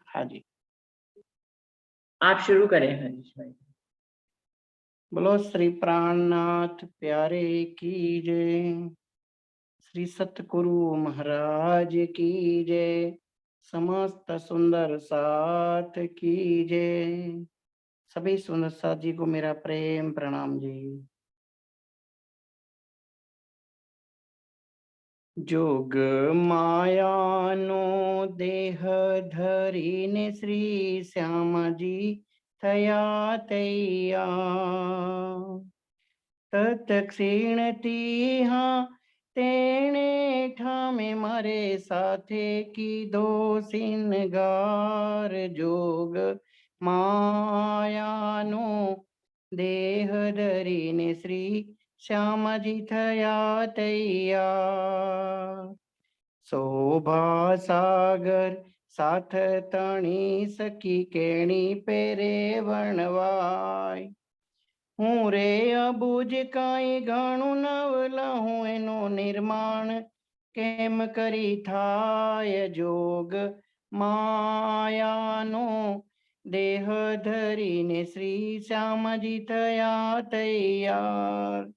हाँ जी। आप शुरू करें हरीश भाई। बोलो श्री प्राणनाथ प्यारे की जय। श्री सतगुरु महाराज की जय। समस्त सुंदर साथ की जय। सभी सुंदर साथ जी को मेरा प्रेम प्रणाम जी। जोग मायानो देह धरीने श्री श्याम जी थया तैया तत्क्षीणती हाँ तेणे ठामे मारे साथे कीधो सिनगार जोग मायानो देह धरीने श्री श्यामजी थया तैयार शोभा सागर साथ तणी सखी केणी पेरे वणवाय हूँ रे अबुज काई घणु नवलहूँ एनो निर्माण केम करी थाय जोग मायानो देह धरीने श्री श्यामजी थया तैयार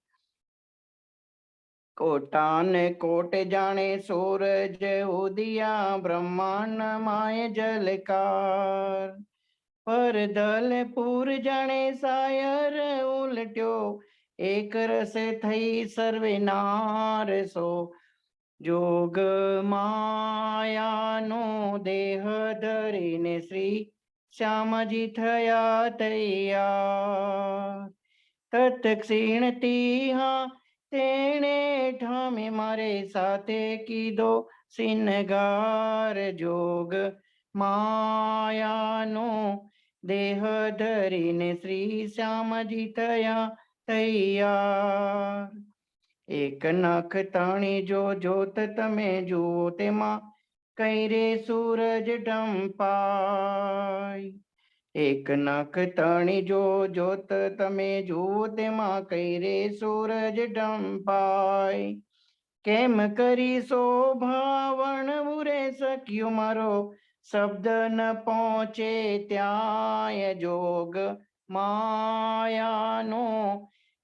कोटान कोट जाने सूरज उदिया ब्रह्मांड माय जलकार पर दलपुर जाने सायर उलट्यो एक रस थई सर्वे नार सो जोग मायानो देह धरीने श्री श्यामजी थया तैयार तत्क्षीणती हाँ तेणे ठामे मारे साथे कीधो सिनगार जोग मायानो देह धरीने श्री श्यामजी थया तैयार एक नख ताणी जो जोत तमे जुओ तेमा कई रे सूरज ढंपाय एक नख तणी जो जोत तमे जुओ तेमा कई रे सूरज ढंपाय केम करी शोभावण उरे सख्यो मारो शब्द न पहुंचे त्याय जोग मायानो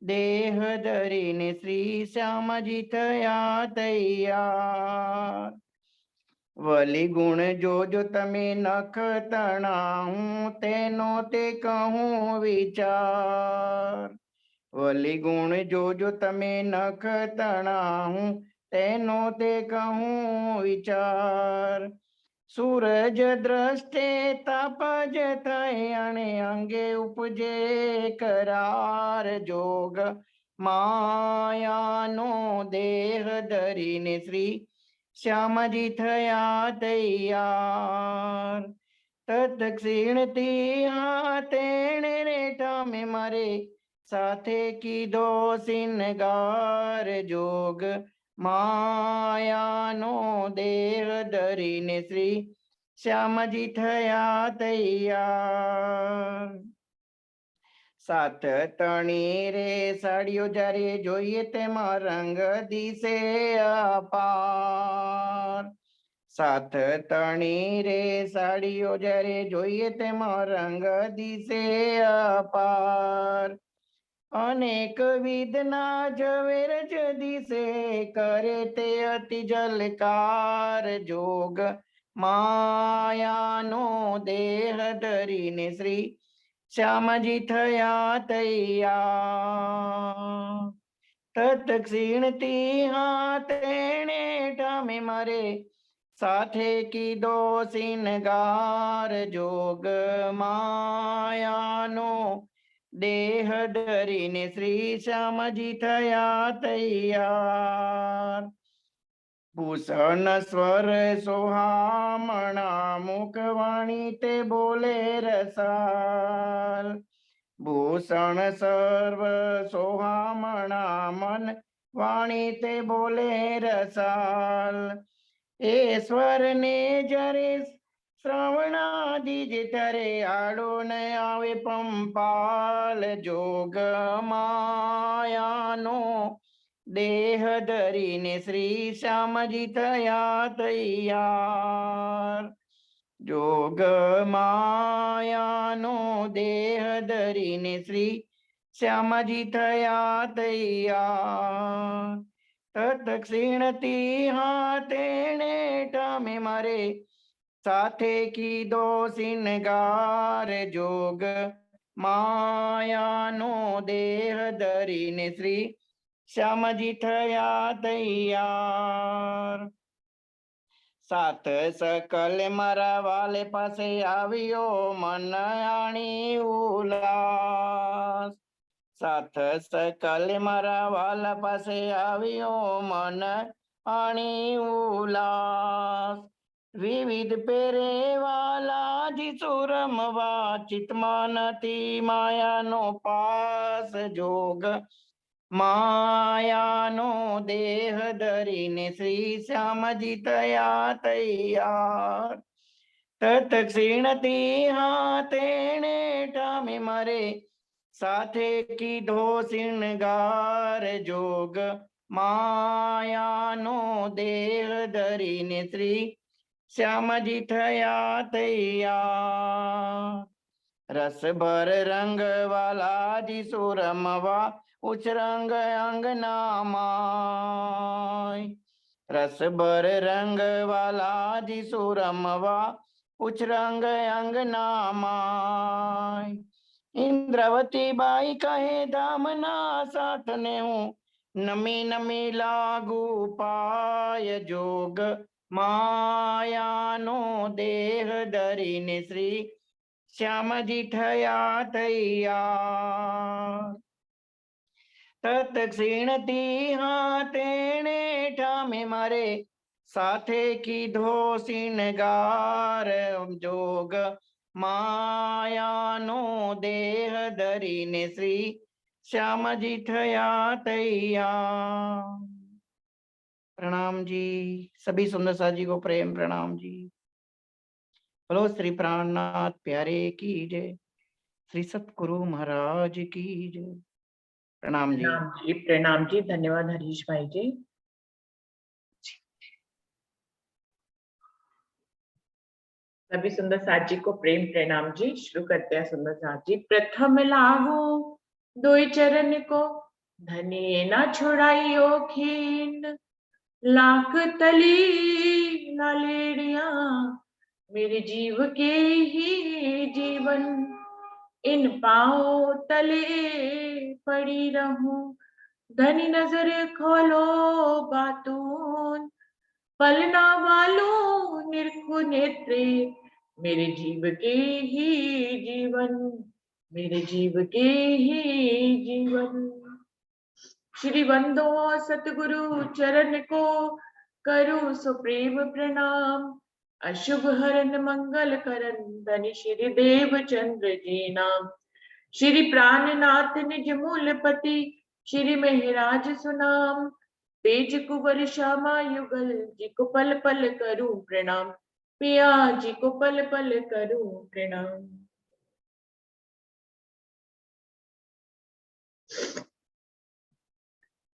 देह धरीने श्री श्यामजी थया तैयार वली गुण जो तमे नख तणाऊं तेनो ते कहूं विचार वली गुण जो तमे नख तणाऊं तेनो ते कहूं विचार सूरज द्रष्टे तापज थय अणे अंगे उपजे करार जोग मायानो देह धरीने श्री श्यामजी थया तैयार तत्क्षीणती हाँ तेणे रेठा में मारे साथे कीधो सिनगार जोग मायानो देह धरीने श्री श्यामजी थया तैयार साथ तणी रे साड़ियो जारे जोईए तेमा रंग दिसे अपार साथ तणी रे साड़ियो जारे जोईए तेमा रंग दिसे अपार अनेक विधना झवेरज दिसे करे ते अति जलकार जोग मायानो देह धरीने श्री श्यामजी थया तैयार तत्क्षीणती हाँ तेणे ठामे मारे साथे कीधो सिनगार जोग मायानो देह धरीने श्री श्यामजी थया तैयार भूषण स्वर सोहामणा मुखवाणी ते बोले रसाल भूषण सर्व सोहामणा मन वाणी ते बोले रसाल ईश्वर ने जरे श्रवणादि जितरे आड़ो न आवे पंपाल जोग मायानो देह धरीने श्री श्यामजी थया तैयार જોગ માયાનો દેહ ધરીને શ્રી શ્યામજી થયા તૈયાર. તત્ક્ષીણતી હા તેણે ટામે મારે સાથે કીધો સિનગાર. જોગ માયાનો દેહ ધરીને શ્રી શ્યામજી થયા તૈયાર. સાત સકલ મારા વાલે પાસે આવ્યો મન આણી ઉલ્લાસ. સાત સકલ મારા વાલા પાસે આવ્યો મન આણી ઉલ્લાસ. વિવિધ પેરે વાલાજી સુરમવા ચિતમાં નથી માયાનો પાસ. જોગ માયાનો દેહ ધરીને શ્રી શ્યામજી થયા તૈયાર. તત્ક્ષીણતી હા તેણે ટામે મારે સાથે કીધો સિનગાર. જોગ માયાનો દેહ ધરીને શ્રી શ્યામજી થયા તૈયાર. રસભર રંગ વાલાજી સુરમવા ઉચ્ચરંગ અંગનામાં. રસભર રંગ વાલાજી સુરમવા ઉચ્ચરંગ અંગનામાં. ઇન્દ્રવતી બાઈ કહે ધામના સાથને હું નમી નમી લાગુ પાય. જોગ માયાનો દેહ ધરીને શ્રી શ્યામજી થયા તૈયાર. તત્ક્ષીણતી હા તેણે ઠામે મારે સાથે કીધો સિનગાર. જોગ માયાનો દેહ ધરીને શ્રી શ્યામજી થયા तैयार. प्रणाम जी, सभी सुंदर साजी को प्रेम प्रणाम जी. बोलो श्री प्राणनाथ प्यारे की जय, श्री सतगुरु महाराज की जय. प्रणाम जी. प्रणाम जी, धन्यवाद हरीश भाई जी. सभी सुंदर साथ जी को प्रेम प्रणाम जी. शुरू करते हैं सुंदर साथ जी. प्रथम लागो दोई चरण को धनी ना छुड़ाइयो खीन. लाख तली लालेड़िया मेरे जीव के ही जीवन. इन पाओ तले पड़ी रहूं. धनी नजर खोलो बातून. पलना वालो निरखु नेत्रे मेरे जीव के ही जीवन. मेरे जीव के ही जीवन. श्री वंदो सतगुरु चरण को करूं सुप्रेम प्रणाम. अशुभ हरन मंगल करन धनि श्री देव चंद्र जी नाम. श्री प्राणनाथ निज मूलपति श्री महराज सुनाम. तेज कुबर श्यामा युगल जी को पल पल करूं प्रणाम. पिया जी को पल पल करूं प्रणाम.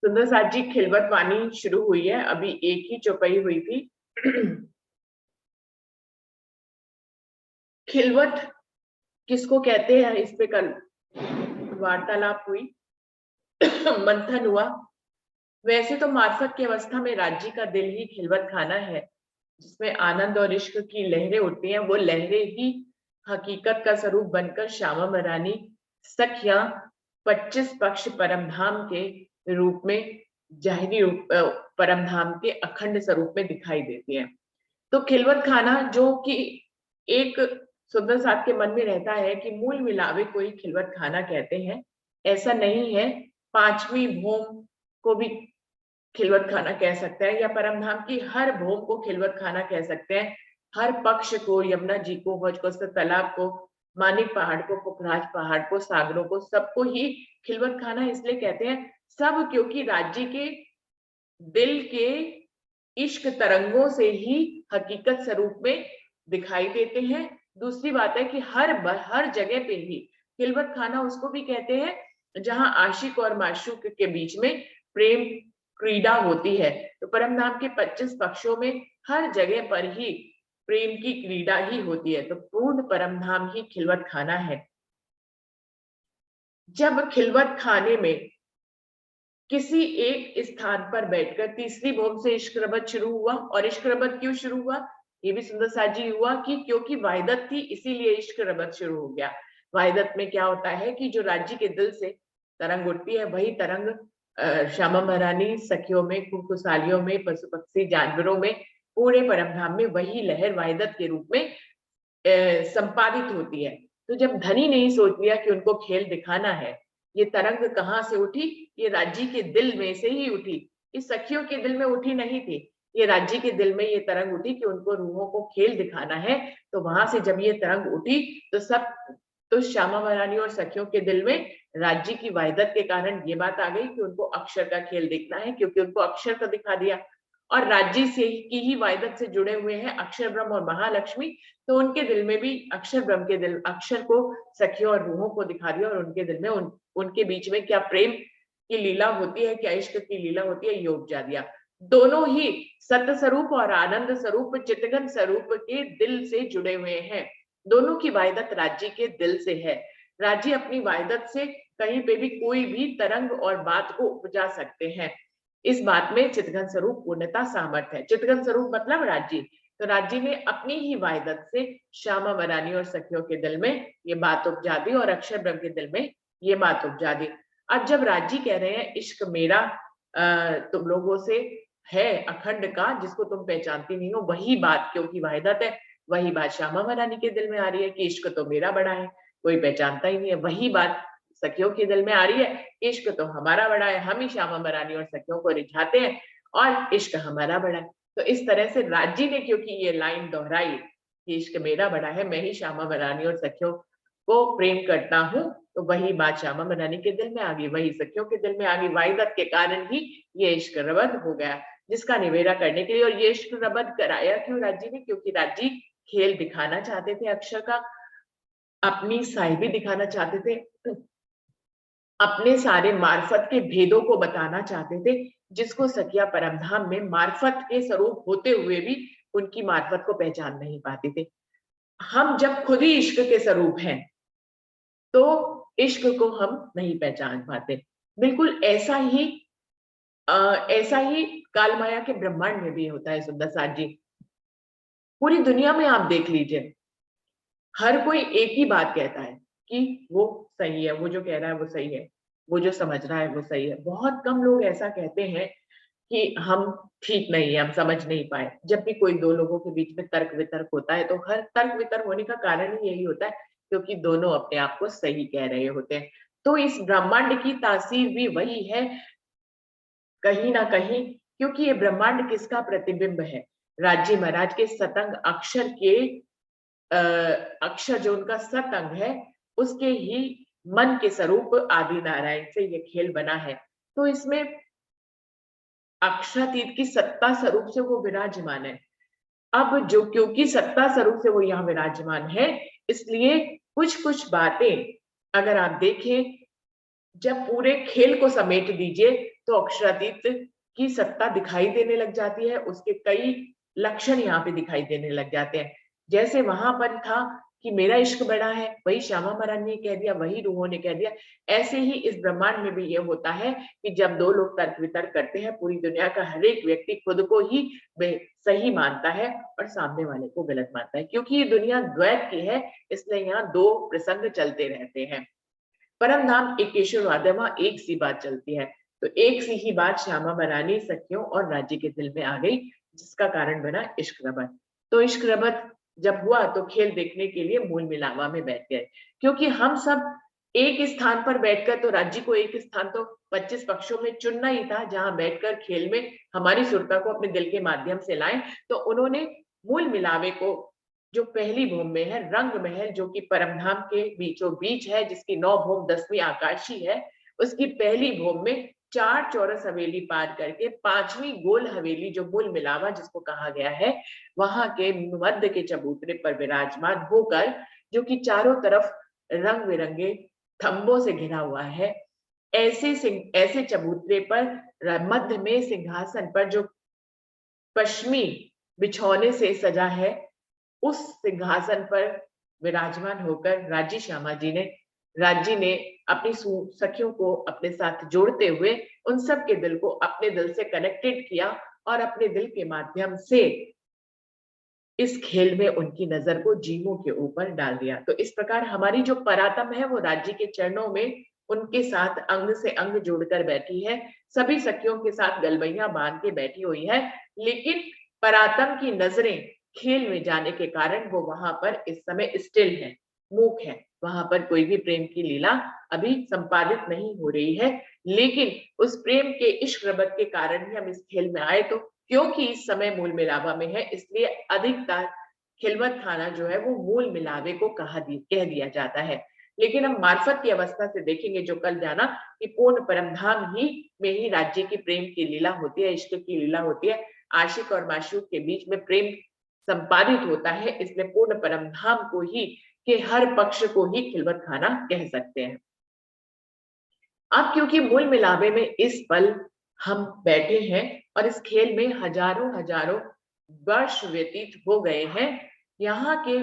सुंदर साथ जी, खिलवत वाणी शुरू हुई है. अभी एक ही चौपाई हुई थी. खिलवत किसको कहते हैं, इस पे कल वार्तालाप हुई, मंथन हुआ. वैसे तो मार्फत की अवस्था में राज्य का दिल ही खिलवत खाना है, जिसमें आनंद और इश्क की लहरें उठती हैं. वो लहरें ही हकीकत का स्वरूप बनकर श्यामा महारानी सखिया 25 पक्ष परमधाम के रूप में, जाहिरी रूप परमधाम के अखंड स्वरूप में दिखाई देती है. तो खिलवत खाना जो कि एक सुंदर साथ के मन में रहता है कि मूल मिलावे कोई खिलवत खाना कहते हैं, ऐसा नहीं है. पांचवी भूम को भी खिलवत खाना कह सकते हैं, या परमधाम की हर भूम को खिलवत खाना कह सकते हैं. हर पक्ष को, यमुना जी को, भोजकोस्तर तालाब को, मानिक पहाड़ को, पुखराज पहाड़ को, सागरों को, सबको ही खिलवत खाना इसलिए कहते हैं. सब क्योंकि राज्य के दिल के इश्क तरंगों से ही हकीकत स्वरूप में दिखाई देते हैं. दूसरी बात है कि हर जगह पे ही खिलवत खाना उसको भी कहते हैं जहां आशिक और माशूक के बीच में प्रेम क्रीड़ा होती है. तो परमधाम के 25 पक्षों में हर जगह पर ही प्रेम की क्रीड़ा ही होती है। तो पूर्ण परम धाम ही खिलवत खाना है। जब खिलवत खाने में किसी एक स्थान पर बैठकर तीसरी भूम से इश्क रबत शुरू हुआ, और इश्क रबत क्यों शुरू हुआ, ये भी सुंदर साजी हुआ कि क्योंकि वाहिदत थी इसीलिए इश्क रबत शुरू हो गया। वाहिदत में क्या होता है कि जो राज्य के दिल से तरंग उठती है वही तरंग श्यामा महारानी सखियों में, खुशहालियों में, पशु पक्षी जानवरों में, पूरे परमधाम में वही लहर वाहिदत के रूप में संपादित होती है। तो जब धनी ने ही सोच लिया कि उनको खेल दिखाना है, ये तरंग कहाँ से उठी, ये राज्य के दिल में से ही उठी। इस सखियों के दिल में उठी नहीं थी, ये राज्य के दिल में ये तरंग उठी कि उनको रूहों को खेल दिखाना है। तो वहां से जब ये तरंग उठी तो श्यामा महारानी और सखियों के दिल में राज्य की वाहिदत के कारण ये बात आ गई कि उनको अक्षर का खेल देखना है, क्योंकि उनको अक्षर को दिखा दिया। और राज्य से की ही वाहिदत से जुड़े हुए हैं अक्षर ब्रह्म और महालक्ष्मी, तो उनके दिल में भी अक्षर ब्रह्म के दिल अक्षर को सखियों और रूहों को दिखा दिया, और उनके दिल में उनके बीच में क्या प्रेम की लीला होती है, क्या इश्क की लीला होती है, ये उपजा दिया। दोनों ही सत्य स्वरूप और आनंद स्वरूप चितगन स्वरूप के दिल से जुड़े हुए हैं। दोनों की वाहिदत राज्य के दिल से है। राज्य अपनी वाहिदत से कहीं पे भी कोई भी तरंग और बात को उपजा सकते हैं। इस बात में चितगन स्वरूप पूर्णता सामर्थ्य है। चितगन स्वरूप मतलब राज्य, तो राज्य ने अपनी ही वाहिदत से श्यामा महारानी और सखियों के दिल में ये बात उपजा दी, और अक्षर ब्रह्म के दिल में ये बात उपजा दी। अब जब राज्य कह रहे हैं इश्क मेरा तुम लोगों से है अखंड का, जिसको तुम पहचानती नहीं हो, वही बात क्योंकि वाहिदत है, वही बात श्यामा महारानी के दिल में आ रही है कि इश्क तो मेरा बड़ा है, कोई पहचानता ही नहीं है। वही बात सखियों के दिल में आ रही है, इश्क तो हमारा बड़ा है, हम ही श्यामा महारानी और सखियों को रिझाते हैं और इश्क हमारा बड़ा है। तो इस तरह से राज्य ने क्योंकि ये लाइन दोहराई कि इश्क मेरा बड़ा है, मैं ही श्यामा महारानी और सखियों को प्रेम करता हूँ, तो वही बात श्यामा महारानी के दिल में आ गई, वही सखियों के दिल में आ गई। वाहिदत के कारण ही ये इश्क रबद हो गया, जिसका निवेड़ा करने के लिए। और ये इश्क रबद कराया क्यों राज्य ने, क्योंकि राज्य खेल दिखाना चाहते थे अक्षर का, अपनी साहिबी दिखाना चाहते थे, अपने सारे मार्फत के भेदों को बताना चाहते थे, जिसको सखिया परमधाम में मार्फत के स्वरूप होते हुए भी उनकी मार्फत को पहचान नहीं पाते थे। हम जब खुद ही इश्क के स्वरूप हैं तो इश्क को हम नहीं पहचान पाते। बिल्कुल ऐसा ही काल माया के ब्रह्मांड में भी होता है सुंदर साथ जी। पूरी दुनिया में आप देख लीजिए, हर कोई एक ही बात कहता है कि वो सही है, वो जो कह रहा है वो सही है, वो जो समझ रहा है वो सही है। बहुत कम लोग ऐसा कहते हैं कि हम ठीक नहीं है, हम समझ नहीं पाए। जब भी कोई दो लोगों के बीच में तर्क वितर्क होता है तो हर तर्क वितर्क होने का कारण ही यही होता है, क्योंकि दोनों अपने आप को सही कह रहे होते हैं। तो इस ब्रह्मांड की तासीर भी वही है कहीं ना कहीं, क्योंकि ये ब्रह्मांड किसका प्रतिबिंब है, राज्य महाराज के सतंग अक्षर के अक्षर जो उनका सतंग है उसके ही मन के स्वरूप आदि नारायण से ये खेल बना है। तो इसमें अक्षरातीत की सत्ता स्वरूप से वो विराजमान है। अब जो क्योंकि सत्ता स्वरूप से वो यहाँ विराजमान है, इसलिए कुछ कुछ बातें अगर आप देखें, जब पूरे खेल को समेट दीजिए तो अक्षरातीत की सत्ता दिखाई देने लग जाती है, उसके कई लक्षण यहाँ पे दिखाई देने लग जाते हैं। जैसे वहां पर था कि मेरा इश्क बड़ा है, वही श्यामा महारानी ने कह दिया, वही रूहों ने कह दिया। ऐसे ही इस ब्रह्मांड में भी ये होता है कि जब दो लोग तर्क वितर्क करते हैं, पूरी दुनिया का हर एक व्यक्ति खुद को ही सही मानता है और सामने वाले को गलत मानता है, क्योंकि ये दुनिया द्वैत की है, इसलिए यहाँ दो प्रसंग चलते रहते हैं। परम धाम एकेश्वरवाद है, वहां एक सी बात चलती है। तो एक सी ही बात श्यामा महारानी सखियों और राज्य के दिल में आ गई, जिसका कारण बना इश्क रबत। तो इश्क रबत जब हुआ तो खेल देखने के लिए मूल मिलावा में बैठ गए, क्योंकि हम सब एक स्थान पर बैठकर, तो राज्य को एक स्थान तो 25 पक्षों में चुनना ही था जहां बैठकर खेल में हमारी सुरता को अपने दिल के माध्यम से लाएं। तो उन्होंने मूल मिलावे को, जो पहली भूम में है रंग महल, जो कि परमधाम के बीचों बीच है, जिसकी 9 भूम 10वीं आकाशी है, उसकी पहली भूम में 4 चौरस हवेली पार करके 5वीं गोल हवेली जो मूल मिलावा जिसको कहा गया है, वहां के मध्य के चबूतरे पर विराजमान होकर, जो कि चारों तरफ रंग बिरंगे थंबों से घिरा हुआ है, ऐसे चबूतरे पर मध्य में सिंहासन पर जो पश्चिमी बिछौने से सजा है, उस सिंहासन पर विराजमान होकर राज्य ने अपनी सखियों को अपने साथ जोड़ते हुए उन सब के दिल को अपने दिल से कनेक्टेड किया और अपने दिल के माध्यम से इस खेल में उनकी नजर को जीवों के ऊपर डाल दिया। तो इस प्रकार हमारी जो परातम है वो राज्य के चरणों में उनके साथ अंग से अंग जोड़कर बैठी है, सभी सखियों के साथ गलबैया बांध के बैठी हुई है, लेकिन परातम की नजरें खेल में जाने के कारण वो वहां पर इस समय स्टिल है, मूक है, वहां पर कोई भी प्रेम की लीला अभी संपादित नहीं हो रही है। लेकिन उस प्रेम के इश्क रबत के कारण ही हम इस खेल में आए, तो क्योंकि इस समय मूल मिलावा में है इसलिए अधिकतर खिलवत खाना जो है वो मूल मिलावे को कह दिया जाता है। लेकिन हम मार्फत की अवस्था से देखेंगे जो कल जाना कि पूर्ण परम धाम ही में ही राज्य की प्रेम की लीला होती है, इश्क की लीला होती है, आशिक और माशूक के बीच में प्रेम संपादित होता है, इसलिए पूर्ण परम धाम को ही के हर पक्ष को ही खिलवत खाना कह सकते हैं। अब क्योंकि मूल मिलावे में इस पल हम बैठे हैं और इस खेल में हजारों हजारों वर्ष व्यतीत हो गए हैं, यहाँ के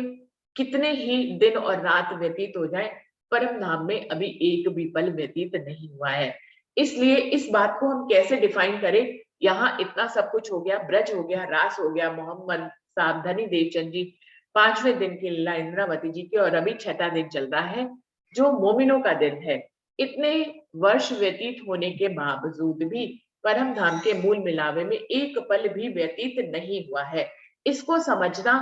कितने ही दिन और रात व्यतीत हो जाए, परम धाम में अभी एक भी पल व्यतीत नहीं हुआ है। इसलिए इस बात को हम कैसे डिफाइन करें, यहाँ इतना सब कुछ हो गया, ब्रज हो गया, रास हो गया, मोहम्मद साहब धनी देवचंद जी 5वें दिन की लीला इंद्रावती जी की, और अभी 6ठा दिन चल रहा है जो मोमिनों का दिन है। इतने वर्ष व्यतीत होने के बावजूद भी परम धाम के मूल मिलावे में एक पल भी व्यतीत नहीं हुआ है। इसको समझना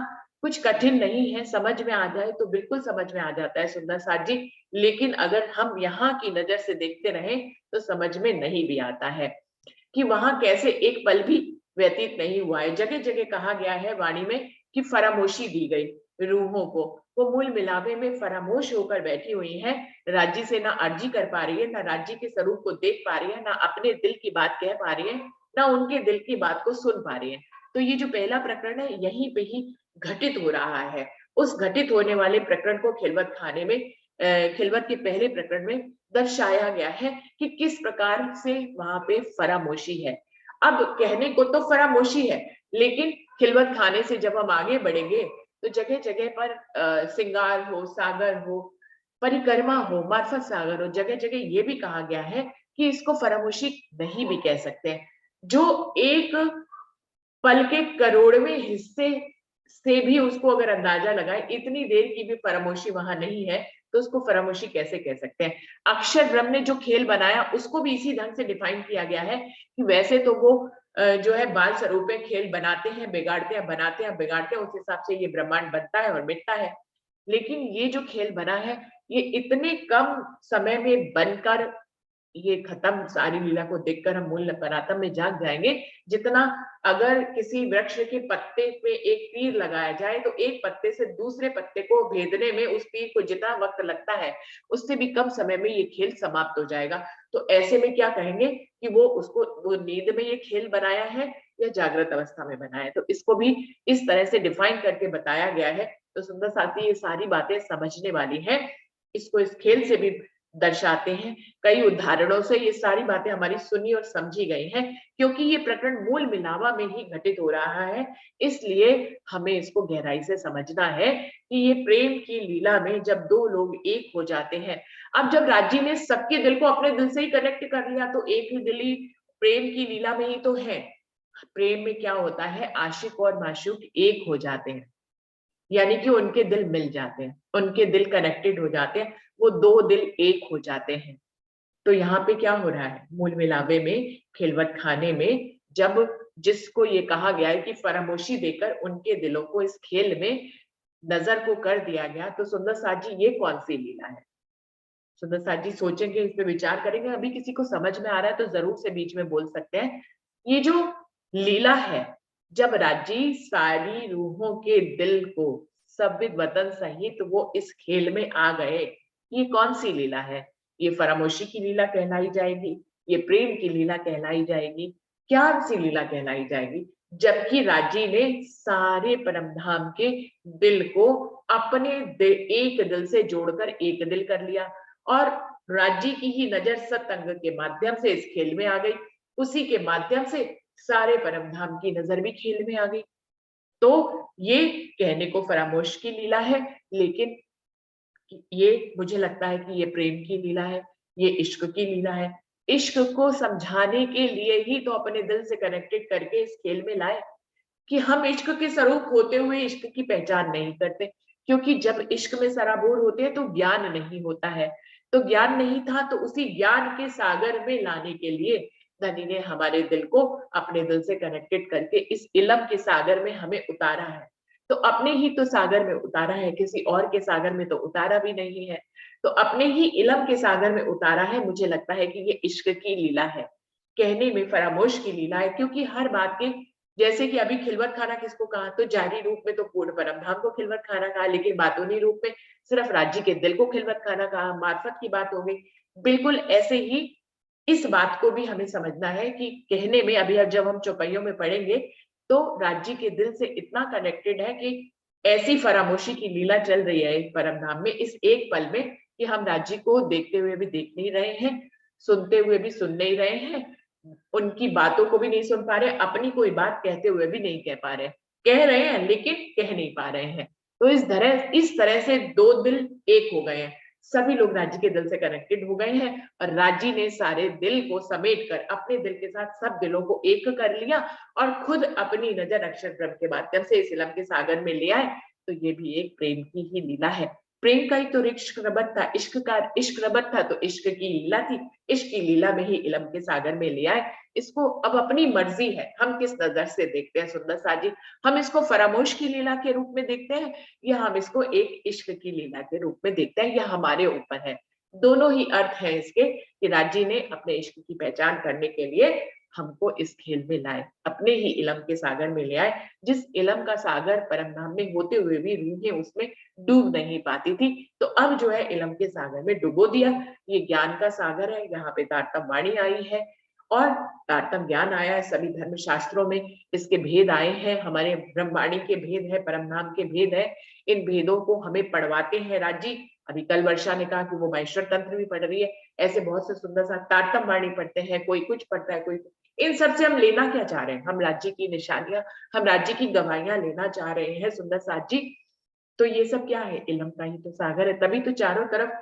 कुछ कठिन नहीं है, समझ में आ जाए तो बिल्कुल समझ में आ जाता है सुंदर साथ जी, लेकिन अगर हम यहाँ की नजर से देखते रहें तो समझ में नहीं भी आता है कि वहां कैसे एक पल भी व्यतीत नहीं हुआ है। जगह जगह कहा गया है वाणी में कि फरामोशी दी गई रूहों को, वो मूल मिलावे में फरामोश होकर बैठी हुई है, राज्य से ना अर्जी कर पा रही है, ना राज्य के स्वरूप को देख पा रही है, ना अपने दिल की बात कह पा रही है, ना उनके दिल की बात को सुन पा रही है। तो ये जो पहला प्रकरण है यहीं पे ही घटित हो रहा है। उस घटित होने वाले प्रकरण को खिलवत खाने में खिलवत के पहले प्रकरण में दर्शाया गया है कि किस प्रकार से वहां पे फरामोशी है। अब कहने को तो फरामोशी है, लेकिन खिलवत खाने से जब हम आगे बढ़ेंगे तो जगह जगह पर सिंगार हो, सागर हो, परिक्रमा हो, मार्फत सागर हो, जगह जगह ये भी कहा गया है कि इसको फरामोशी नहीं भी कह सकते। जो एक पल के करोड़वें हिस्से से भी उसको अगर अंदाजा लगाए, इतनी देर की भी फरामोशी वहां नहीं है, तो उसको फरामोशी कैसे कह सकते हैं। अक्षर ब्रह्म ने जो खेल बनाया उसको भी इसी ढंग से डिफाइन किया गया है कि वैसे तो वो जो है बाल स्वरूप में खेल बनाते हैं, बिगाड़ते हैं, बनाते हैं, बिगाड़ते हैं, उस हिसाब से ये ब्रह्मांड बनता है और मिटता है। लेकिन ये जो खेल बना है ये इतने कम समय में बनकर ये खत्म, सारी लीला को देखकर हम मूल परातम में जाग जाएंगे, जितना अगर किसी वृक्ष के पत्ते पे एक तीर लगाया जाए तो एक पत्ते से दूसरे पत्ते को भेदने में उस तीर को जितना वक्त लगता है उससे भी कम समय में ये खेल समाप्त हो जाएगा। तो ऐसे में क्या कहेंगे कि वो नींद में ये खेल बनाया है या जागृत अवस्था में बनाया है। तो इसको भी इस तरह से डिफाइन करके बताया गया है। तो सुंदर साथी ये सारी बातें समझने वाली है, इसको इस खेल से भी दर्शाते हैं, कई उदाहरणों से ये सारी बातें हमारी सुनी और समझी गई हैं, क्योंकि ये प्रकरण मूल मिलावा में ही घटित हो रहा है, इसलिए हमें इसको गहराई से समझना है कि ये प्रेम की लीला में जब दो लोग एक हो जाते हैं। अब जब राज्य ने सबके दिल को अपने दिल से ही कनेक्ट कर लिया तो एक ही दिल ही प्रेम की लीला में ही तो है। प्रेम में क्या होता है, आशिक और माशूक एक हो जाते हैं, यानी कि उनके दिल मिल जाते हैं, उनके दिल कनेक्टेड हो जाते हैं, वो दो दिल एक हो जाते हैं। तो यहाँ पे क्या हो रहा है, मूल मिलावे में, खिलवत खाने में, जब जिसको ये कहा गया है कि फरामोशी देकर उनके दिलों को इस खेल में नजर को कर दिया गया, तो सुंदर साथ जी ये कौन सी लीला है। सुंदर साथ जी सोचेंगे, इस पे विचार करेंगे, अभी किसी को समझ में आ रहा है तो जरूर से बीच में बोल सकते हैं। ये जो लीला है, जब राजी सारी रूहों के दिल को सब वतन सहित वो इस खेल में आ गए, ये कौन सी लीला है। ये फरामोशी की लीला कहलाई जाएगी, ये प्रेम की लीला कहलाई जाएगी, क्या सी लीला कहलाई जाएगी। जबकि राजी ने सारे परमधाम के दिल को अपने एक दिल से जोड़कर एक दिल कर लिया, और राज्य की ही नजर सतंग के माध्यम से इस खेल में आ गई, उसी के माध्यम से सारे परमधाम की नजर भी खेल में आ गई। तो ये कहने को फरामोश की लीला है, लेकिन ये मुझे लगता है कि ये प्रेम की लीला है, ये इश्क की लीला है। इश्क को समझाने के लिए ही तो अपने दिल से कनेक्टेड करके इस खेल में लाए कि हम इश्क के स्वरूप होते हुए इश्क की पहचान नहीं करते, क्योंकि जब इश्क में सराबोर होते हैं तो ज्ञान नहीं होता है। तो ज्ञान नहीं था, तो उसी ज्ञान के सागर में लाने के लिए धनी ने हमारे दिल को अपने दिल से कनेक्टेड करके इस इलम के सागर में हमें उतारा है। तो अपने ही तो सागर में उतारा है, किसी और के सागर में तो उतारा भी नहीं है। तो अपने ही इलम के सागर में उतारा है। मुझे लगता है कि ये इश्क की लीला है, कहने में फरामोश की लीला है, क्योंकि हर बात के, जैसे कि अभी खिलवत खाना किसको कहा, तो जारी रूप में तो पूर्ण परमधाम को खिलवत खाना कहा, लेकिन बातूनी रूप में सिर्फ राज्य के दिल को खिलवत खाना कहा, मार्फत की बात हो गई। बिल्कुल ऐसे ही इस बात को भी हमें समझना है कि कहने में, अभी अब जब हम चौपाइयों में पढ़ेंगे तो राज्य के दिल से इतना कनेक्टेड है कि ऐसी फरामोशी की लीला चल रही है इस परमधाम में, इस एक पल में, कि हम राज्य को देखते हुए भी देख नहीं रहे हैं, सुनते हुए भी सुन नहीं रहे हैं, उनकी बातों को भी नहीं सुन पा रहे, अपनी कोई बात कहते हुए भी नहीं कह पा रहे, कह रहे हैं लेकिन कह नहीं पा रहे हैं। तो इस तरह से दो दिल एक हो गए हैं, सभी लोग राज्य के दिल से कनेक्टेड हो गए हैं, और राज्य ने सारे दिल को समेट कर अपने दिल के साथ सब दिलों को एक कर लिया और खुद अपनी नजर अक्षर ब्रह्म के माध्यम से इस इलम के सागर में ले आए। तो ये भी एक प्रेम की ही लीला है। प्रेम का ही तो इश्क रबत था, इश्क रबत था तो इश्क की लीला थी, इश्क की लीला में ही इलम के सागर में ले आए। इसको अब अपनी मर्जी है हम किस नजर से देखते हैं सुंदर साजी, हम इसको फरामोश की लीला के रूप में देखते हैं या हम इसको एक इश्क की लीला के रूप में देखते हैं, या हमारे ऊपर है। दोनों ही अर्थ हैं इसके कि राज्य ने अपने इश्क की पहचान करने के लिए हमको इस खेल में लाए, अपने ही इलम के सागर में ले आए, जिस इलम का सागर परमधाम में होते हुए भी रूहें उसमें डूब नहीं पाती थी। तो अब जो है इलम के सागर में डुबो दिया। ये ज्ञान का सागर है, यहाँ पे तारतम वाणी आई है और तारतम ज्ञान आया है, सभी धर्म शास्त्रों में इसके भेद आए हैं, हमारे ब्रह्मवाणी के भेद है, परमधाम के भेद है। इन भेदों को हमें पढ़वाते हैं राज्य। अभी कल वर्षा ने कहा कि वो माहेश्वर तंत्र भी पढ़ रही है, ऐसे बहुत से सुंदर सा तारतम वाणी पढ़ते हैं, कोई कुछ पढ़ता है, कोई इन सब से हम लेना क्या चाह रहे हैं, हम राज्य की निशानियां, हम राज्य की गवाहियां लेना चाह रहे हैं सुंदर साथ जी। तो ये सब क्या है, इलम का ही तो सागर है, तभी तो चारों तरफ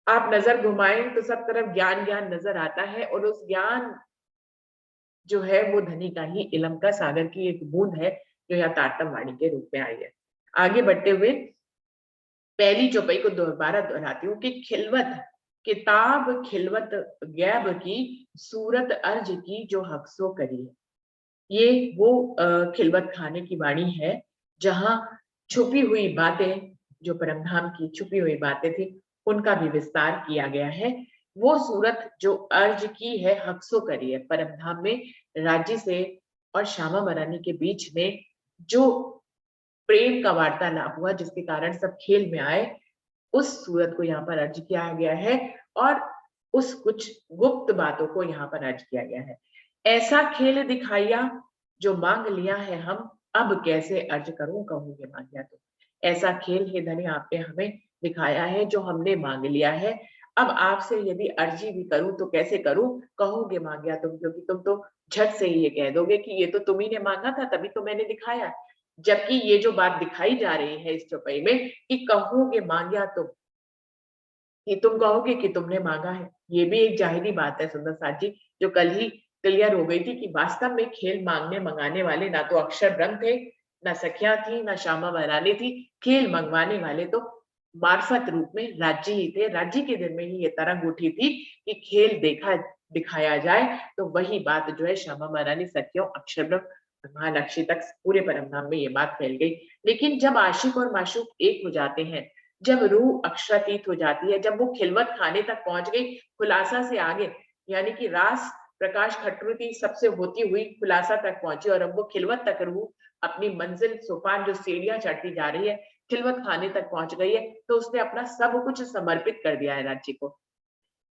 आप नजर घुमाएं तो सब तरफ ज्ञान ज्ञान नजर आता है, और उस ज्ञान जो है वो धनी का ही इलम का सागर की एक बूंद है जो यहाँ तारतम वाणी के रूप में आई है। आगे बढ़ते हुए पहली चौपाई को दोबारा दोहराती हूँ कि खिलवत किताब खिलवत गैब की सूरत अर्ज की जो हक्सो करी है। ये वो खिलवत खाने की वाणी है जहां छुपी हुई बातें, जो परमधाम की छुपी हुई बातें थी, उनका भी विस्तार किया गया है। वो सूरत जो अर्ज की है, हक्सो करी है, परमधाम में राज्य से और श्यामा महारानी के बीच में जो प्रेम का वार्तालाप हुआ जिसके कारण सब खेल में आए, उस सूरत को यहाँ पर अर्ज किया गया है और उस कुछ गुप्त बातों को यहाँ पर अर्ज किया गया है। ऐसा खेल दिखाया जो मांग लिया है हम, अब कैसे अर्ज करूं कहूंगे मांगिया तो। ऐसा खेल हे धनी आपने हमें दिखाया है जो हमने मांग लिया है, अब आपसे यदि अर्जी भी करूं तो कैसे करूं कहोगे मांगिया तुम, क्योंकि तुम तो झट से ही ये कह दोगे कि ये तो तुम ही ने मांगा था तभी तो मैंने दिखाया। जबकि ये जो बात दिखाई जा रही है इस चौपाई में कि कहोगे मांगिया तुम, कि तुम कहोगे कि तुमने मांगा है, ये भी एक जाहिरी बात है सुंदर साथ जी, जो कल ही क्लियर हो गई थी कि वास्तव में खेल मांगने मंगाने वाले ना तो अक्षर ब्रह्म थे, ना सखिया थी, ना श्यामा महारानी थी, खेल मंगवाने वाले तो मार्फत रूप में राज्य ही थे। राज्य के दिन में ही ये तरंग उठी थी कि खेल देखा दिखाया जाए, तो वही बात जो है श्यामा महारानी सखियों अक्षर ब्रह्म महालक्ष्मी तक पूरे परमधाम में ये बात फैल गई। लेकिन जब आशिक और माशूक एक हो जाते हैं, जब रूह अक्षरातीत हो जाती है, जब वो खिलवत खाने तक पहुंच गई, खुलासा से आगे, यानी कि रास प्रकाश खटरुती सबसे होती हुई खुलासा तक पहुंची, और अब वो खिलवत तक रूह अपनी मंजिल सोपान जो सीढ़ियां चढ़ती जा रही है, खिलवत खाने तक पहुंच गई है, तो उसने अपना सब कुछ समर्पित कर दिया है राज्य को।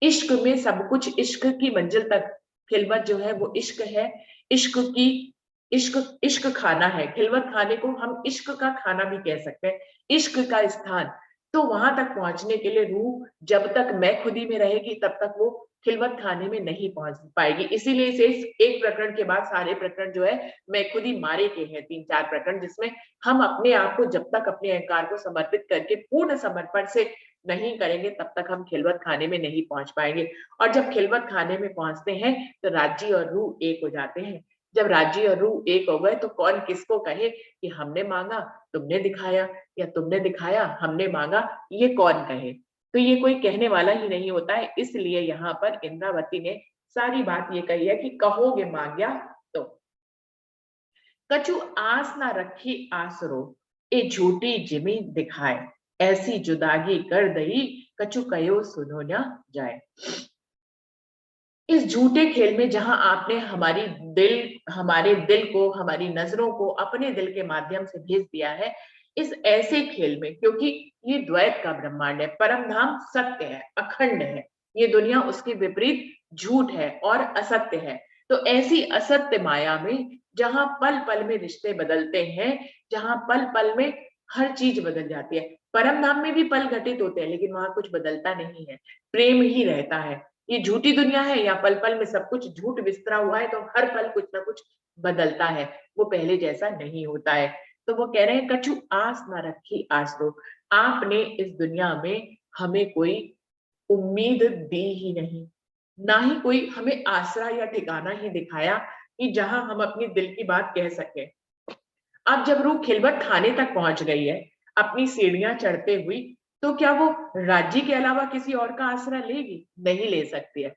इश्क में सब कुछ, इश्क की मंजिल तक खिलवत जो है वो इश्क है, इश्क की इश्क खाना है, खिलवत खाने को हम इश्क का खाना भी कह सकते हैं, इश्क का स्थान। तो वहां तक पहुंचने के लिए रूह जब तक मैं खुदी में रहेगी तब तक वो खिलवत खाने में नहीं पहुंच पाएगी। इसीलिए इसे एक प्रकरण के बाद सारे प्रकरण जो है मैं खुदी मारे के हैं, 3-4 प्रकरण, जिसमें हम अपने आप को जब तक अपने अहंकार को समर्पित करके पूर्ण समर्पण से नहीं करेंगे तब तक हम खिलवत खाने में नहीं पहुंच पाएंगे। और जब खिलवत खाने में पहुंचते हैं तो राज्य और रूह एक हो जाते हैं। जब राज्य और रूह एक हो गए तो कौन किसको कहे कि हमने मांगा तुमने दिखाया, या तुमने दिखाया हमने मांगा, ये कौन कहे? तो ये कोई कहने वाला ही नहीं होता है। इसलिए यहाँ पर इंद्रावती ने सारी बात ये कही है कि कहोगे मांग्या तो। कछु आस ना रखी आसरो, ए झूठी जिमी दिखाए, ऐसी जुदागी कर दई, कछु कयो सुनो ना जाए। इस झूठे खेल में जहां आपने हमारे दिल को, हमारी नजरों को अपने दिल के माध्यम से भेज दिया है, इस ऐसे खेल में, क्योंकि ये द्वैत का ब्रह्मांड है, परम धाम सत्य है, अखंड है, ये दुनिया उसके विपरीत झूठ है और असत्य है। तो ऐसी असत्य माया में जहां पल पल में रिश्ते बदलते हैं, जहां पल पल में हर चीज बदल जाती है, परम धाम में भी पल घटित होते हैं लेकिन वहां कुछ बदलता नहीं है, प्रेम ही रहता है। ये झूठी दुनिया है, या पल पल में सब कुछ झूठ बिस्तरा हुआ है, तो हर पल कुछ ना कुछ बदलता है, वो पहले जैसा नहीं होता है। तो वो कह रहे हैं कछु आस ना रखी आसरो, आपने इस दुनिया में हमें कोई उम्मीद दी ही नहीं, ना ही कोई हमें आसरा या ठिकाना ही दिखाया कि जहां हम अपनी दिल की बात कह सके। अब जब रूह खिलवत खाने तक पहुंच गई है अपनी सीढ़ियां चढ़ते हुई, तो क्या वो राज्य के अलावा किसी और का आसरा लेगी? नहीं ले सकती है,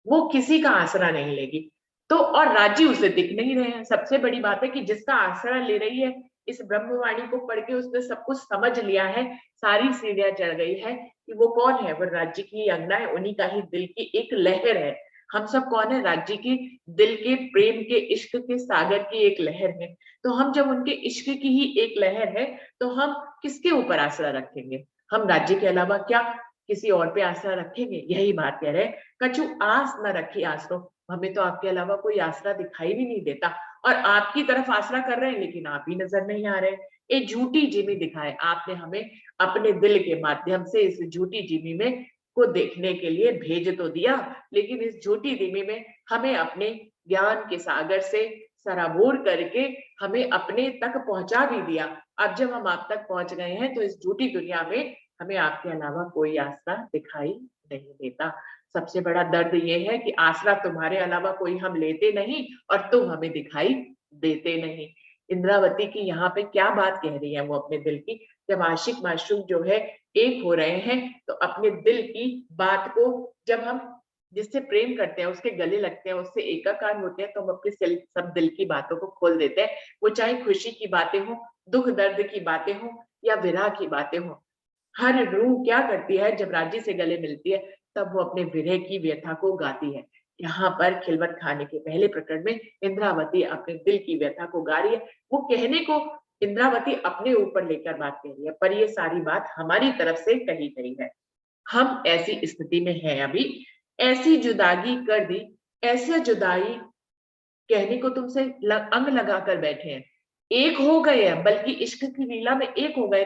वो किसी का आसरा नहीं लेगी। तो और राज्य उसे दिख नहीं रहे हैं। सबसे बड़ी बात है कि जिसका आसरा ले रही है, इस ब्रह्मवाणी को पढ़ के उसने सब कुछ समझ लिया है, सारी सीढ़ियां चढ़ गई है कि वो कौन है, वो राज्य की अंगना है, उन्हीं का ही दिल की एक लहर है। हम सब कौन है? राज्य के दिल के प्रेम के इश्क के सागर की एक लहर है। तो हम जब उनके इश्क की ही एक लहर है, तो हम किसके ऊपर आसरा रखेंगे? हम राज्य के अलावा क्या किसी और पे आसरा रखेंगे? यही बात कह रहे हैं, कछु आस न रखी आसरो, हमें तो आपके अलावा कोई आसरा दिखाई भी नहीं देता, और आपकी तरफ आसरा कर रहे हैं लेकिन आप ही नजर नहीं आ रहे। ये झूठी जिमी दिखाए, आपने हमें अपने दिल के माध्यम से इस झूठी जिमी में को देखने के लिए भेज तो दिया, लेकिन इस झूठी जिमी में हमें अपने ज्ञान के सागर से सराबोर करके हमें अपने तक पहुंचा भी दिया। अब जब हम आप तक पहुंच गए हैं तो इस झूठी दुनिया में हमें आपके अलावा कोई आसरा दिखाई नहीं देता। सबसे बड़ा दर्द ये है कि आसरा तुम्हारे अलावा कोई हम लेते नहीं और तुम हमें दिखाई देते नहीं। इंद्रावती की यहाँ पे क्या बात कह रही है वो अपने दिल की? जब आशिक माशूक जो है एक हो रहे हैं, तो अपने दिल की बात को जब हम जिससे प्रेम करते हैं, उसके गले लगते हैं, उससे एकाकार होते हैं, तो हम अपने सब दिल की बातों को खोल देते हैं। वो चाहे खुशी की बातें हो, दुख दर्द की बातें हो, या विरह की बातें हो। हर रूह क्या करती है जब राज्य से गले मिलती है, तब वो अपने विरह की व्यथा को गाती है। यहाँ पर खिलवत खाने के पहले प्रकरण में इंद्रावती अपने दिल की व्यथा को गा रही है। वो कहने को इंद्रावती अपने ऊपर लेकर बात कह रही है, पर ये सारी बात हमारी तरफ से कही गई है। हम ऐसी स्थिति में हैं अभी, ऐसी जुदागी कर दी, ऐसे जुदाई कहने को तुमसे अंग लगा कर बैठे हैं, एक हो गए हैं, बल्कि इश्क की लीला में एक हो गए।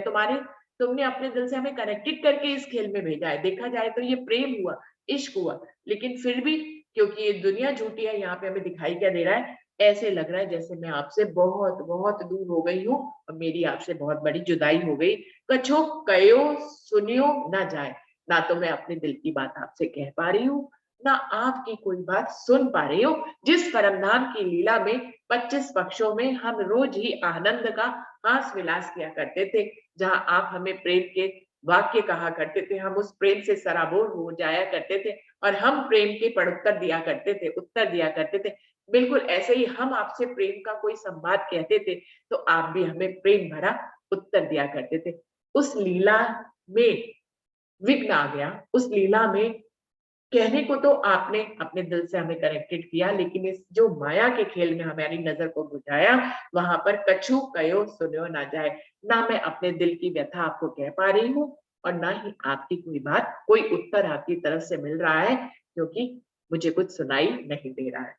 तुमने अपने दिल से हमें कनेक्टेड करके इस खेल में भेजा है। देखा जाए तो ये प्रेम हुआ, इश्क हुआ, लेकिन फिर भी क्योंकि ये दुनिया झूठी है, यहाँ पे हमें दिखाई क्या दे रहा है? ऐसे लग रहा है जैसे मैं आपसे बहुत बहुत दूर हो गई हूँ और मेरी आपसे बहुत बड़ी जुदाई हो गई। कछो कयो सुनियो ना जाए, ना तो मैं अपने दिल की बात आपसे कह पा रही हूँ, ना आपकी कोई बात सुन पा रही हो। जिस परमधाम की लीला में 25 पक्षों में हम रोज ही आनंद का हास विलास किया करते थे, जहां आप हमें प्रेम के वाक्य कहा करते थे, हम उस प्रेम से सराबोर हो जाया करते थे और हम प्रेम के उत्तर दिया करते थे। बिल्कुल ऐसे ही हम आपसे प्रेम का कोई संवाद कहते थे, तो आप भी हमें प्रेम भरा उत्तर दिया करते थे। उस लीला में विघ्न आ गया, उस लीला में कहने को तो आपने अपने दिल से हमें कनेक्टेड किया, लेकिन इस जो माया के खेल में हमारी नजर को बुझाया, वहां पर कछु कयो सुनो ना जाए, ना मैं अपने दिल की व्यथा आपको कह पा रही हूँ और ना ही आपकी कोई उत्तर आपकी तरफ से मिल रहा है, क्योंकि मुझे कुछ सुनाई नहीं दे रहा है।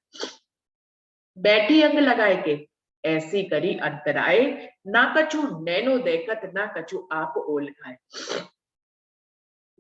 बैठी अंग लगाए के ऐसी करी अंतराए, ना कछु नैनो देखत, ना कछु आप ओल खाए।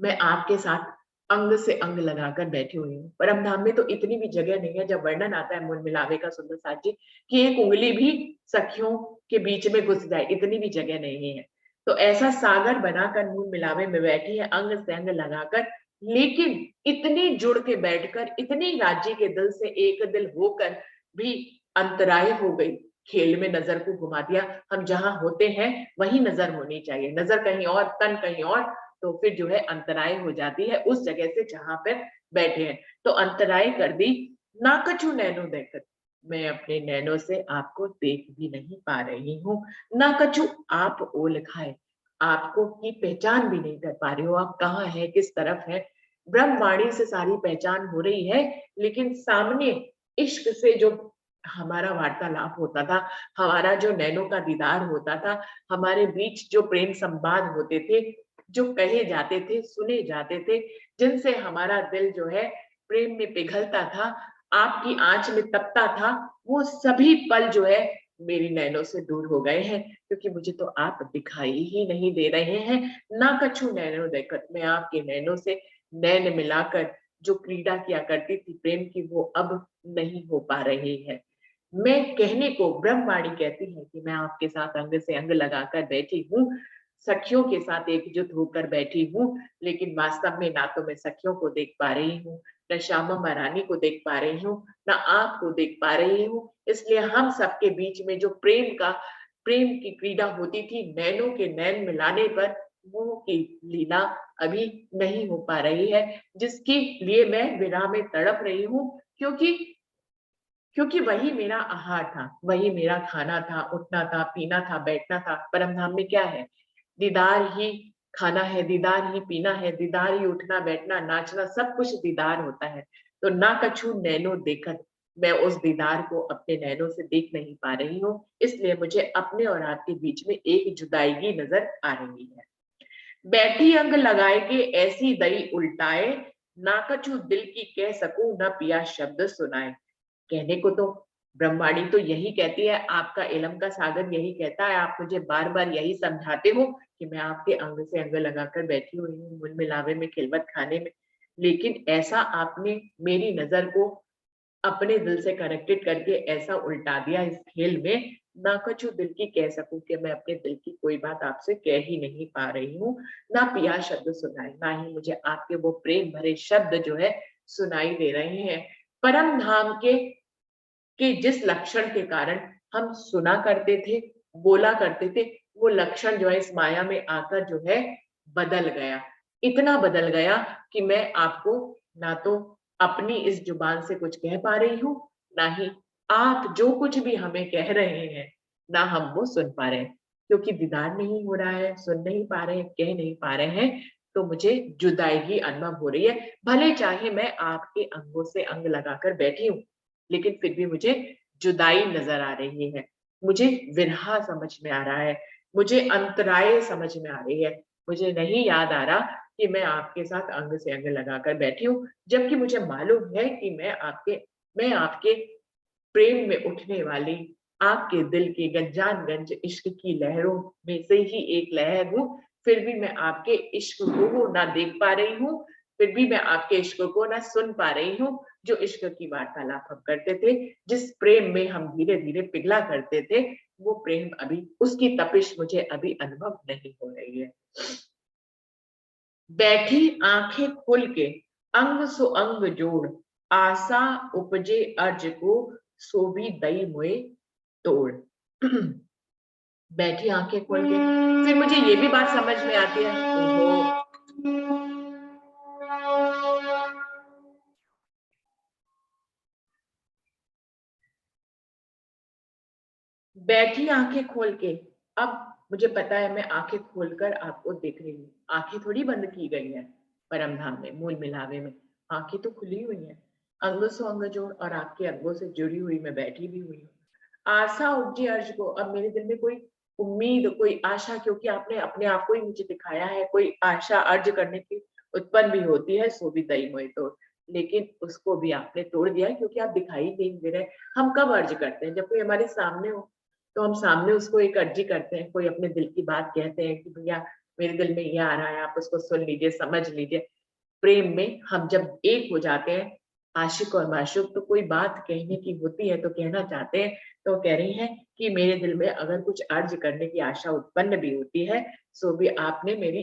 मैं आपके साथ अंग से अंग लगाकर बैठी हुई हूँ। परम धाम में तो इतनी भी जगह नहीं है, जब वर्णन आता है मूल मिलावे का सुंदर साथ जी, कि एक उंगली भी सखियों के बीच में घुस जाए, इतनी भी जगह नहीं है। तो ऐसा सागर बनाकर मूल मिलावे में बैठी है, अंग से अंग लगाकर, लेकिन इतनी जुड़ के बैठकर, इतनी राज्य के दिल से एक दिल होकर भी अंतराय हो गई। खेल में नजर को घुमा दिया। हम जहां होते हैं वही नजर होनी चाहिए, नजर कहीं और, तन कहीं और, तो फिर जो है अंतराय हो जाती है उस जगह से जहां पर बैठे हैं। तो अंतराय कर दी। ना कछु नैनो देखत, मैं अपने नैनों से आपको देख भी नहीं पा रही हूँ। ना कछु आप ओल खाए, आपको की पहचान भी नहीं कर पा रही हो, आप कहाँ है, किस तरफ है। ब्रह्मवाणी से सारी पहचान हो रही है, लेकिन सामने इश्क से जो हमारा वार्तालाप होता था, हमारा जो नैनों का दीदार होता था, हमारे बीच जो प्रेम संवाद होते थे, जो कहे जाते थे, सुने जाते थे, जिनसे हमारा दिल जो है प्रेम में पिघलता था, आपकी आंच में तपता था, वो सभी पल जो है मेरी नैनों से दूर हो गए हैं, क्योंकि मुझे तो आप दिखाई ही नहीं दे रहे हैं। ना कछु नैनो देखत, मैं आपके नैनों से नैन मिलाकर जो क्रीड़ा किया करती थी प्रेम की, वो अब नहीं हो पा रही है। मैं कहने को ब्रह्मवाणी कहती है कि मैं आपके साथ अंग से अंग लगाकर बैठी हूँ, सखियों के साथ एकजुट होकर बैठी हूँ, लेकिन वास्तव में ना तो मैं सखियों को देख पा रही हूँ, न श्यामा महारानी को देख पा रही हूँ, न आपको देख पा रही हूँ। इसलिए हम सबके बीच में जो प्रेम की क्रीड़ा होती थी, नैनों के नैन मिलाने पर, वो की लीला अभी नहीं हो पा रही है, जिसके लिए मैं विरह में तड़प रही हूँ। क्योंकि वही मेरा आहार था, वही मेरा खाना था, उठना था, पीना था, बैठना था। परम धाम में क्या है? दीदार ही खाना है, दीदार ही पीना है, दीदार ही उठना, बैठना, नाचना, सब कुछ दीदार होता है। तो ना कछु नैनो देखत, मैं उस दीदार को अपने नैनों से देख नहीं पा रही हूँ, इसलिए मुझे अपने और आपके बीच में एक जुदाई नजर आ रही है। बैठी अंग लगाए के ऐसी दई उल्टाए, ना कछु दिल की कह सकूं, न पिया शब्द सुनाए। कहने को तो ब्रह्मवाणी तो यही कहती है, आपका इलम का सागर यही कहता है, आप मुझे बार बार यही समझाते हो कि मैं आपके अंग से अंग लगाकर बैठी हुई हूँ, मुल मिलावे में, खिलवत खाने में। लेकिन ऐसा आपने मेरी नजर को अपने दिल से कनेक्टेड करके ऐसा उल्टा दिया इस खेल में, ना कछु दिल की कह सकूं कि मैं अपने दिल की कोई बात आपसे कह ही नहीं पा रही हूँ, ना पिया शब्द सुनाए, ना ही मुझे आपके वो प्रेम भरे शब्द जो है सुनाई दे रहे हैं। परम धाम के जिस लक्षण के कारण हम सुना करते थे, बोला करते थे, वो लक्षण जो है इस माया में आकर जो है बदल गया। इतना बदल गया कि मैं आपको ना तो अपनी इस जुबान से कुछ कह पा रही हूँ, ना ही आप जो कुछ भी हमें कह रहे हैं, ना हम वो सुन पा रहे हैं। क्योंकि दीदार नहीं हो रहा है, सुन नहीं पा रहे हैं, कह नहीं पा रहे हैं, तो मुझे जुदाई अनुभव हो रही है। भले चाहे मैं आपके अंगों से अंग लगाकर बैठी हूँ, लेकिन फिर भी मुझे जुदाई नज़र आ रही है, मुझे विरह समझ में आ रहा है, मुझे अंतराय समझ में आ रही है। मुझे नहीं याद आ रहा कि मैं आपके साथ अंग से अंग लगाकर बैठी हूँ, जबकि मुझे मालूम है कि मैं आपके प्रेम में उठने वाली, आपके दिल की गंजानगंज इश्क की लहरों में से ही एक लहर हूँ। फिर भी मैं आपके इश्क को ना देख पा रही हूँ, फिर भी मैं आपके इश्क को ना सुन पा रही हूँ। जो इश्क की वार्तालाप हम करते थे, जिस प्रेम में हम धीरे-धीरे पिघला करते थे, वो प्रेम अभी, उसकी तपिश मुझे अभी अनुभव नहीं हो रही है। बैठी आंखें खोल के अंग सो अंग जोड़, आशा उपजे अर्ज को, सो भी दई मुए तोड़। बैठी आंखें खोल के, फिर मुझे ये भी बात समझ में आती है, ओहो, बैठी आंखें खोल के, अब मुझे पता है मैं आंखें खोलकर आपको देख रही हूँ, आंखें थोड़ी बंद की गई है। परम धाम में, मूल मिलावे में आंखें तो खुली हुई हैं, अंग सो अंग जोड़, और आपके अंगों से जुड़ी हुई मैं बैठी भी हुई हूँ। आशा उपजी अर्ज को, अब मेरे दिल में कोई उम्मीद, कोई आशा, क्योंकि आपने अपने आप को ही मुझे दिखाया है, कोई आशा अर्ज करने की उत्पन्न भी होती है, सो भी दई मोए तोड़, लेकिन उसको भी आपने तोड़ दिया है, क्योंकि आप दिखाई नहीं दे रहे। हम कब अर्ज करते हैं? जब कोई हमारे सामने हो, तो हम सामने उसको एक अर्जी करते हैं, कोई अपने दिल की बात कहते हैं कि भैया मेरे दिल में ये आ रहा है, आप उसको सुन लीजिए, समझ लीजिए। प्रेम में हम जब एक हो जाते हैं, आशिक और माशूक, तो कोई बात कहने की होती है तो कहना चाहते हैं, तो कह रही हैं कि मेरे दिल में अगर कुछ अर्ज करने की आशा उत्पन्न भी होती है, सो भी आपने मेरी